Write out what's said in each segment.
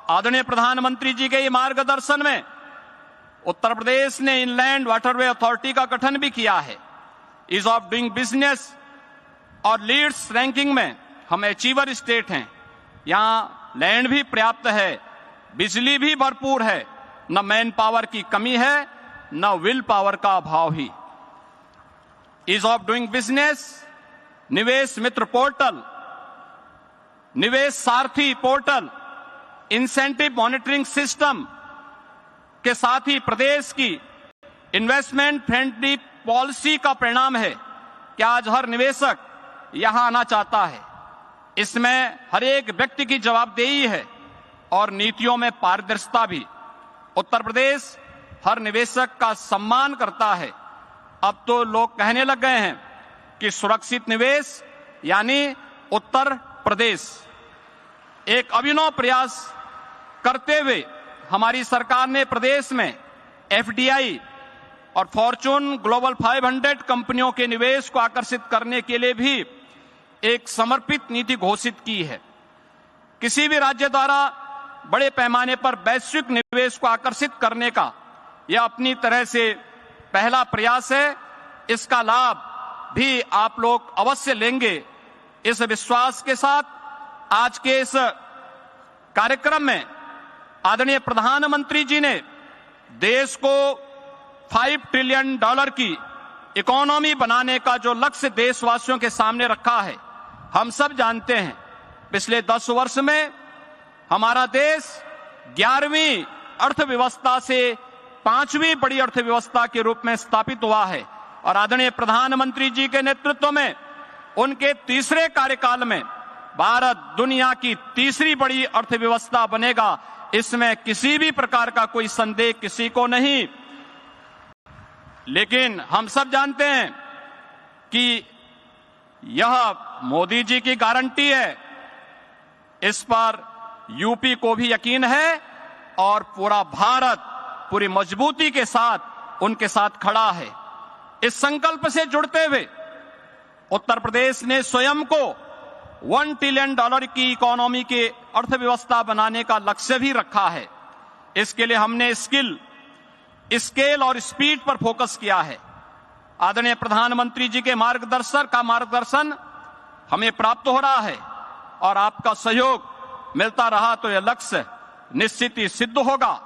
आदरणीय प्रधानमंत्री जी के मार्गदर्शन में उत्तर प्रदेश ने इनलैंड वाटरवे अथॉरिटी का गठन भी किया है। ईज ऑफ डूइंग बिजनेस और लीड्स रैंकिंग में हम अचीवर स्टेट हैं। यहां लैंड भी पर्याप्त है, बिजली भी भरपूर है, न मैन पावर की कमी है, न विल पावर का अभाव ही। ईज ऑफ डूइंग बिजनेस, निवेश मित्र पोर्टल, निवेश सारथी पोर्टल, इंसेंटिव मॉनिटरिंग सिस्टम के साथ ही प्रदेश की इन्वेस्टमेंट फ्रेंडली पॉलिसी का परिणाम है कि आज हर निवेशक यहां आना चाहता है। इसमें हर एक व्यक्ति की जवाबदेही है और नीतियों में पारदर्शिता भी। उत्तर प्रदेश हर निवेशक का सम्मान करता है। अब तो लोग कहने लग गए हैं कि सुरक्षित निवेश यानी उत्तर प्रदेश। एक अभिनव प्रयास करते हुए हमारी सरकार ने प्रदेश में एफडीआई और फॉर्चून ग्लोबल 500 कंपनियों के निवेश को आकर्षित करने के लिए भी एक समर्पित नीति घोषित की है। किसी भी राज्य द्वारा बड़े पैमाने पर वैश्विक निवेश को आकर्षित करने का यह अपनी तरह से पहला प्रयास है। इसका लाभ भी आप लोग अवश्य लेंगे। इस विश्वास के साथ आज के इस कार्यक्रम में आदरणीय प्रधानमंत्री जी ने देश को $5 ट्रिलियन की इकोनॉमी बनाने का जो लक्ष्य देशवासियों के सामने रखा है, हम सब जानते हैं पिछले 10 वर्ष में हमारा देश 11वीं अर्थव्यवस्था से 5वीं बड़ी अर्थव्यवस्था के रूप में स्थापित हुआ है और आदरणीय प्रधानमंत्री जी के नेतृत्व में उनके तीसरे कार्यकाल में भारत दुनिया की तीसरी बड़ी अर्थव्यवस्था बनेगा। इसमें किसी भी प्रकार का कोई संदेह किसी को नहीं। लेकिन हम सब जानते हैं कि यह मोदी जी की गारंटी है। इस पर यूपी को भी यकीन है और पूरा भारत पूरी मजबूती के साथ उनके साथ खड़ा है। इस संकल्प से जुड़ते हुए उत्तर प्रदेश ने स्वयं को $1 ट्रिलियन की इकोनॉमी के अर्थव्यवस्था बनाने का लक्ष्य भी रखा है। इसके लिए हमने स्केल और स्पीड पर फोकस किया है। आदरणीय प्रधानमंत्री जी के मार्गदर्शन हमें प्राप्त हो रहा है और आपका सहयोग मिलता रहा तो यह लक्ष्य निश्चित ही सिद्ध होगा।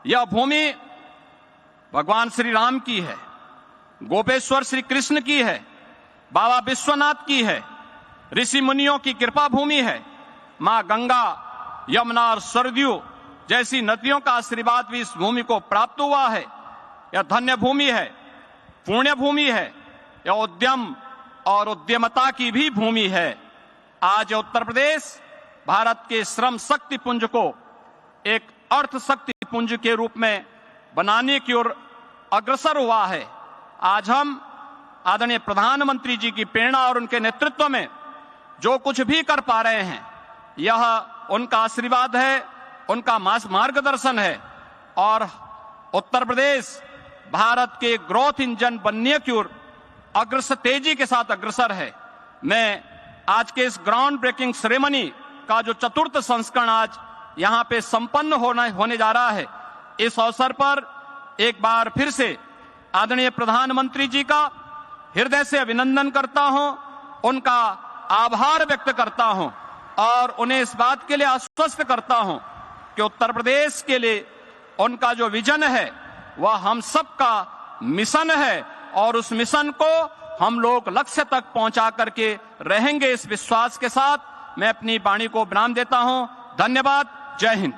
यह भूमि भगवान श्री राम की है, गोपेश्वर श्री कृष्ण की है, बाबा विश्वनाथ की है, ऋषि मुनियों की कृपा भूमि है। मां गंगा, यमुना और सरयू जैसी नदियों का आशीर्वाद भी इस भूमि को प्राप्त हुआ है। यह धन्य भूमि है, पुण्य भूमि है। यह उद्यम और उद्यमता की भी भूमि है। आज उत्तर प्रदेश भारत के श्रम शक्ति पुंज को एक अर्थ शक्ति पुंज के रूप में बनाने की ओर अग्रसर हुआ है। आज हम आदरणीय प्रधानमंत्री जी की प्रेरणा और उनके नेतृत्व में जो कुछ भी कर पा रहे हैं, यह उनका आशीर्वाद है, उनका मार्गदर्शन है और उत्तर प्रदेश भारत के ग्रोथ इंजन बनने की ओर तेजी के साथ अग्रसर है। मैं आज के इस ग्राउंड ब्रेकिंग सेरेमनी का जो 4th संस्करण आज यहां पे संपन्न होने जा रहा है, इस अवसर पर एक बार फिर से आदरणीय प्रधानमंत्री जी का हृदय से अभिनंदन करता हूं, उनका आभार व्यक्त करता हूं और उन्हें इस बात के लिए आश्वस्त करता हूं कि उत्तर प्रदेश के लिए उनका जो विजन है वह हम सबका मिशन है और उस मिशन को हम लोग लक्ष्य तक पहुंचा करके रहेंगे। इस विश्वास के साथ मैं अपनी वाणी को विराम देता हूं। धन्यवाद। जय हिंद।